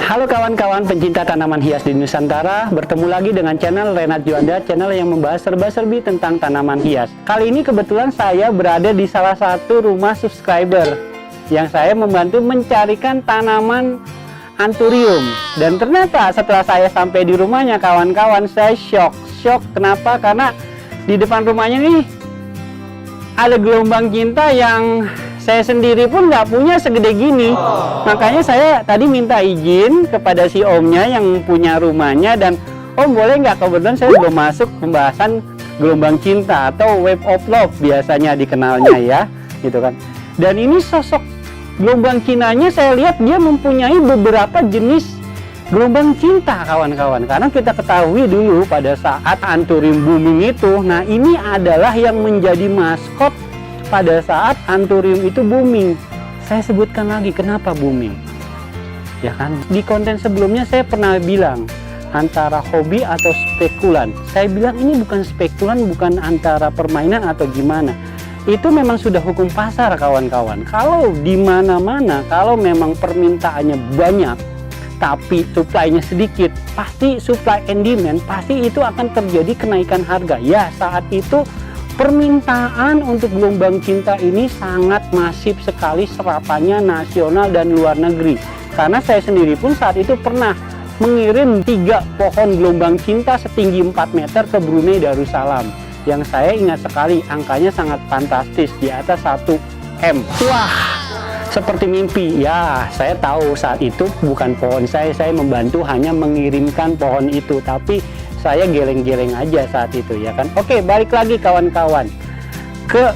Halo kawan-kawan pencinta tanaman hias di Nusantara, bertemu lagi dengan channel Renat Juanda, channel yang membahas serba-serbi tentang tanaman hias. Kali ini kebetulan saya berada di salah satu rumah subscriber yang saya membantu mencarikan tanaman anthurium. Dan ternyata setelah saya sampai di rumahnya kawan-kawan, saya shock. Kenapa? Karena di depan rumahnya nih ada gelombang cinta yang saya sendiri pun nggak punya segede gini. Makanya saya tadi minta izin kepada si omnya yang punya rumahnya, dan om boleh nggak, kebetulan saya belum masuk pembahasan gelombang cinta atau wave of love biasanya dikenalnya ya, gitu kan. Dan ini sosok gelombang cintanya saya lihat dia mempunyai beberapa jenis gelombang cinta kawan-kawan. Karena kita ketahui dulu pada saat anthurium booming itu, nah ini adalah yang menjadi maskot pada saat anthurium itu booming. Saya sebutkan lagi kenapa booming, ya kan. Di konten sebelumnya saya pernah bilang antara hobi atau spekulan. Saya bilang ini bukan spekulan, bukan antara permainan atau gimana. Itu memang sudah hukum pasar kawan-kawan. Kalau di mana-mana, kalau memang permintaannya banyak tapi supply-nya sedikit, pasti supply and demand, pasti itu akan terjadi kenaikan harga. Ya, saat itu permintaan untuk gelombang cinta ini sangat masif sekali, serapannya nasional dan luar negeri. Karena saya sendiri pun saat itu pernah mengirim 3 pohon gelombang cinta setinggi 4 meter ke Brunei Darussalam. Yang saya ingat sekali, angkanya sangat fantastis, di atas 1 M. Wah, seperti mimpi. Ya, saya tahu saat itu bukan pohon saya membantu hanya mengirimkan pohon itu, tapi saya geleng-geleng aja saat itu, ya kan. Oke, balik lagi kawan-kawan ke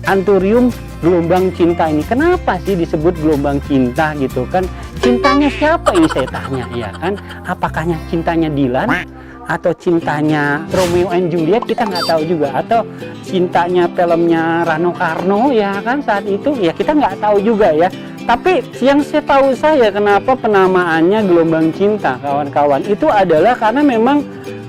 anthurium gelombang cinta ini. Kenapa sih disebut gelombang cinta gitu kan? Cintanya siapa ini saya tanya, ya kan? Apakahnya cintanya Dilan atau cintanya Romeo and Juliet, kita nggak tahu juga, atau cintanya filmnya Rano Karno, ya kan, saat itu ya kita nggak tahu juga ya. Tapi yang saya tahu saya kenapa penamaannya gelombang cinta kawan-kawan itu adalah karena memang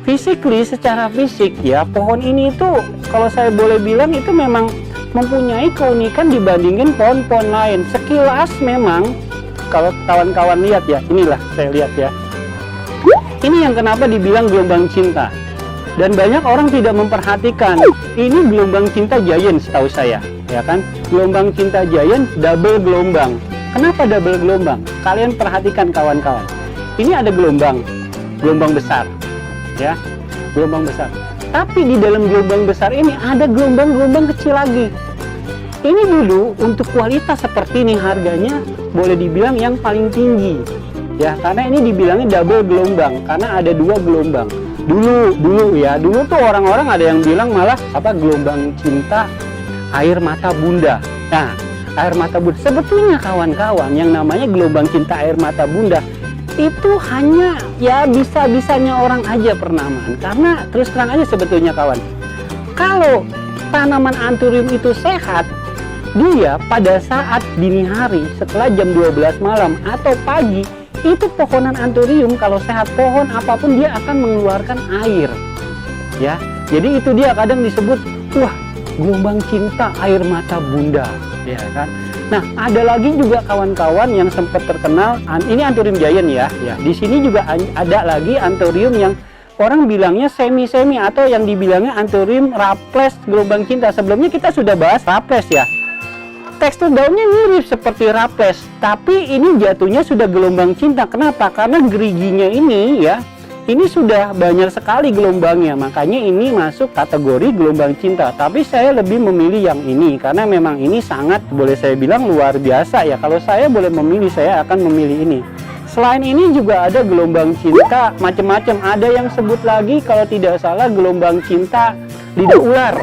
physically, secara fisik ya, pohon ini itu kalau saya boleh bilang itu memang mempunyai keunikan dibandingin pohon-pohon lain. Sekilas memang kalau kawan-kawan lihat ya, inilah saya lihat ya, ini yang kenapa dibilang gelombang cinta. Dan banyak orang tidak memperhatikan, ini gelombang cinta giant setahu saya, ya kan. Gelombang cinta giant double gelombang. Kenapa double gelombang? Kalian perhatikan kawan-kawan, ini ada gelombang besar ya, gelombang besar. Tapi di dalam gelombang besar ini ada gelombang-gelombang kecil lagi. Ini dulu untuk kualitas seperti ini harganya boleh dibilang yang paling tinggi ya, karena ini dibilangnya double gelombang karena ada 2 gelombang. Dulu ya, dulu tuh orang-orang ada yang bilang malah apa, gelombang cinta air mata bunda. Nah, air mata bunda sebetulnya kawan-kawan yang namanya gelombang cinta air mata bunda itu hanya ya bisa-bisanya orang aja pernamaan. Karena terus terang aja sebetulnya kawan, kalau tanaman anthurium itu sehat, dia pada saat dini hari setelah jam 12 malam atau pagi, itu pohonan anthurium kalau sehat, pohon apapun dia akan mengeluarkan air ya. Jadi itu dia kadang disebut wah gelombang cinta air mata bunda, ya kan. Nah, ada lagi juga kawan-kawan yang sempat terkenal, ini anthurium giant ya. Ya, di sini juga ada lagi anthurium yang orang bilangnya semi-semi atau yang dibilangnya anthurium Raples gelombang cinta. Sebelumnya kita sudah bahas Raples ya. Tekstur daunnya mirip seperti Raples, tapi ini jatuhnya sudah gelombang cinta. Kenapa? Karena geriginya ini ya, ini sudah banyak sekali gelombangnya, makanya ini masuk kategori gelombang cinta. Tapi saya lebih memilih yang ini karena memang ini sangat, boleh saya bilang luar biasa ya. Kalau saya boleh memilih, saya akan memilih ini. selain ini juga ada gelombang cinta macam-macam. Ada yang sebut lagi kalau tidak salah gelombang cinta lidah ular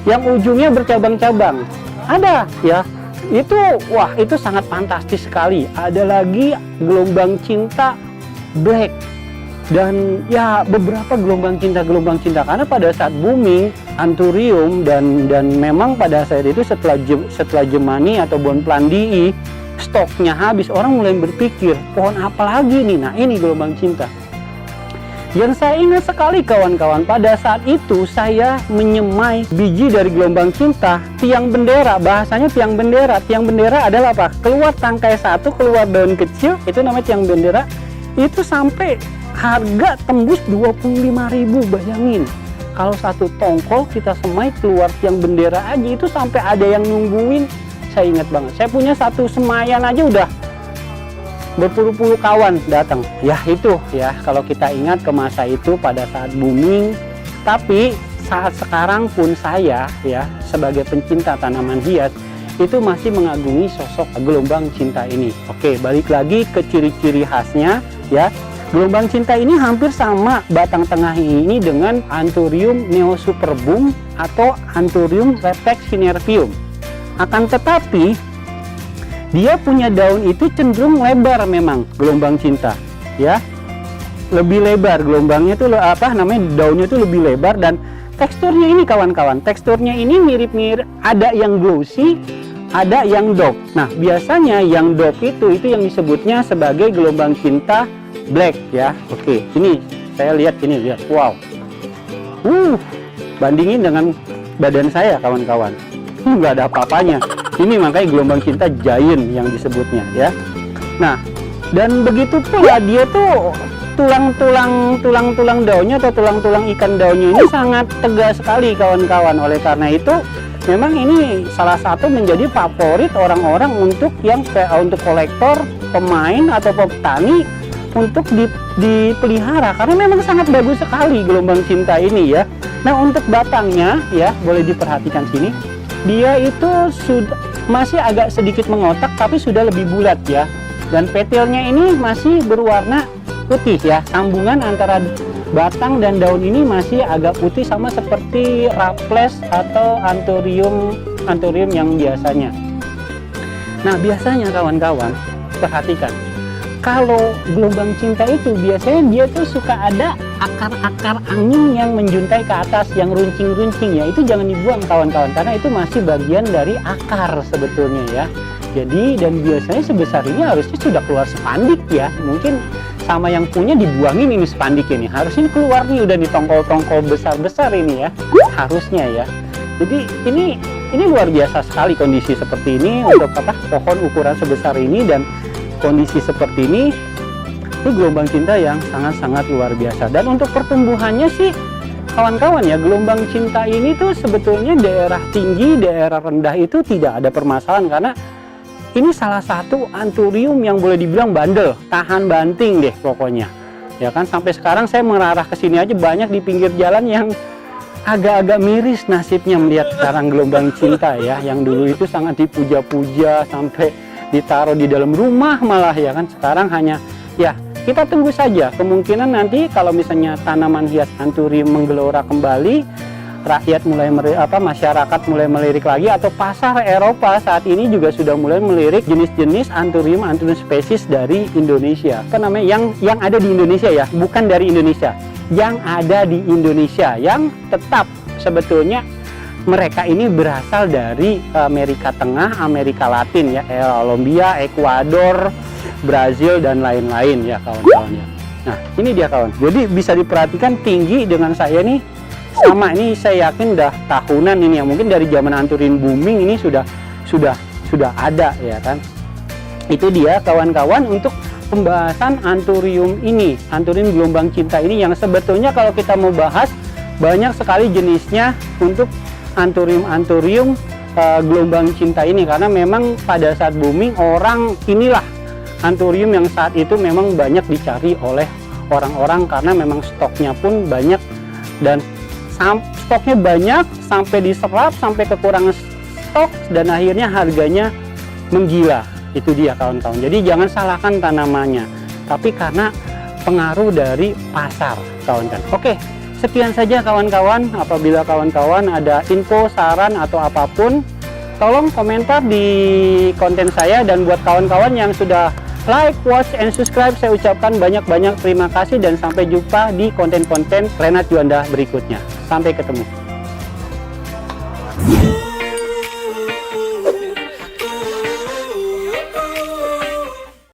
yang ujungnya bercabang-cabang. Ada ya. Itu wah, itu sangat fantastis sekali. Ada lagi gelombang cinta black. Dan ya beberapa gelombang cinta karena pada saat booming Anthurium dan memang pada saat itu setelah Gemini atau Bonplandii stoknya habis, orang mulai berpikir pohon apa lagi nih. Nah, ini gelombang cinta. Yang saya ingat sekali kawan-kawan, pada saat itu saya menyemai biji dari gelombang cinta, tiang bendera. Bahasanya tiang bendera. Tiang bendera adalah apa? Keluar tangkai satu, keluar daun kecil, itu namanya tiang bendera. Itu sampai harga tembus 25.000, bayangin. Kalau satu tongkol kita semai keluar tiang bendera aja, itu sampai ada yang nungguin. Saya ingat banget, saya punya satu semayan aja udah berpuluh-puluh kawan datang. Ya itu ya, kalau kita ingat ke masa itu pada saat booming. Tapi saat sekarang pun saya ya sebagai pencinta tanaman hias itu masih mengagumi sosok gelombang cinta ini. Oke, balik lagi ke ciri-ciri khasnya ya. Gelombang cinta ini hampir sama batang tengah ini dengan Anthurium neosuperbum atau Anthurium retex cinervium. Akan tetapi dia punya daun itu cenderung lebar, memang gelombang cinta ya, lebih lebar gelombangnya tuh apa namanya, daunnya tuh lebih lebar. Dan teksturnya ini kawan-kawan, teksturnya ini mirip-mirip, ada yang glossy, ada yang dope. Nah, biasanya yang dope itu yang disebutnya sebagai gelombang cinta black ya. Oke, ini saya lihat, wow, bandingin dengan badan saya kawan-kawan, nggak ada apa-apanya. Ini makanya gelombang cinta giant yang disebutnya ya. Nah, dan begitu pula dia tuh tulang-tulang daunnya atau tulang-tulang ikan daunnya ini sangat tegas sekali kawan-kawan. Oleh karena itu memang ini salah satu menjadi favorit orang-orang untuk kolektor, pemain atau petani untuk dipelihara, karena memang sangat bagus sekali gelombang cinta ini ya. Nah, untuk batangnya ya boleh diperhatikan sini. Dia itu masih agak sedikit mengotak tapi sudah lebih bulat ya. Dan petilnya ini masih berwarna putih ya. Sambungan antara batang dan daun ini masih agak putih, sama seperti Raffles atau Anthurium yang biasanya. Nah, biasanya kawan-kawan perhatikan, kalau gelombang cinta itu biasanya dia tuh suka ada akar-akar angin yang menjuntai ke atas, yang runcing-runcing ya. Itu jangan dibuang kawan-kawan, karena itu masih bagian dari akar sebetulnya ya. Jadi, dan biasanya sebesar ini harusnya sudah keluar spandik ya. Mungkin sama yang punya dibuangin ini spandik ini. Harusnya keluar nih udah di tongkol-tongkol besar-besar ini ya. Harusnya ya. Jadi ini luar biasa sekali kondisi seperti ini untuk pohon ukuran sebesar ini dan kondisi seperti ini gelombang cinta yang sangat-sangat luar biasa. Dan untuk pertumbuhannya sih kawan-kawan ya, gelombang cinta ini tuh sebetulnya daerah tinggi, daerah rendah itu tidak ada permasalahan, karena ini salah satu Anthurium yang boleh dibilang bandel, tahan banting deh pokoknya ya kan. Sampai sekarang saya mengarah ke sini aja banyak di pinggir jalan yang agak-agak miris nasibnya melihat sekarang gelombang cinta ya, yang dulu itu sangat dipuja-puja sampai ditaruh di dalam rumah malah ya kan. Sekarang hanya ya kita tunggu saja, kemungkinan nanti kalau misalnya tanaman hias Anthurium menggelora kembali, rakyat mulai masyarakat mulai melirik lagi, atau pasar Eropa saat ini juga sudah mulai melirik jenis-jenis Anthurium spesies dari Indonesia. Apa namanya, yang ada di Indonesia ya, bukan dari Indonesia, yang ada di Indonesia, yang tetap sebetulnya mereka ini berasal dari Amerika Tengah, Amerika Latin ya, Kolombia, Ekuador, Brazil dan lain-lain ya kawan-kawan ya. Nah, ini dia kawan. Jadi bisa diperhatikan tinggi dengan saya nih sama, ini saya yakin udah tahunan ini ya, mungkin dari zaman Anthurium booming ini sudah ada ya kan. Itu dia kawan-kawan untuk pembahasan Anthurium ini, Anthurium gelombang cinta ini, yang sebetulnya kalau kita mau bahas banyak sekali jenisnya untuk Anthurium gelombang cinta ini, karena memang pada saat booming orang inilah Anthurium yang saat itu memang banyak dicari oleh orang-orang, karena memang stoknya pun banyak, dan stoknya banyak sampai diserap, sampai kekurangan stok, dan akhirnya harganya menggila. Itu dia kawan-kawan. Jadi jangan salahkan tanamannya. tapi karena pengaruh dari pasar, kawan-kawan. Oke, sekian saja kawan-kawan. Apabila kawan-kawan ada info, saran, atau apapun, tolong komentar di konten saya. Dan buat kawan-kawan yang sudah like, watch, and subscribe, saya ucapkan banyak-banyak terima kasih dan sampai jumpa di konten-konten Renat Juanda berikutnya. Sampai ketemu.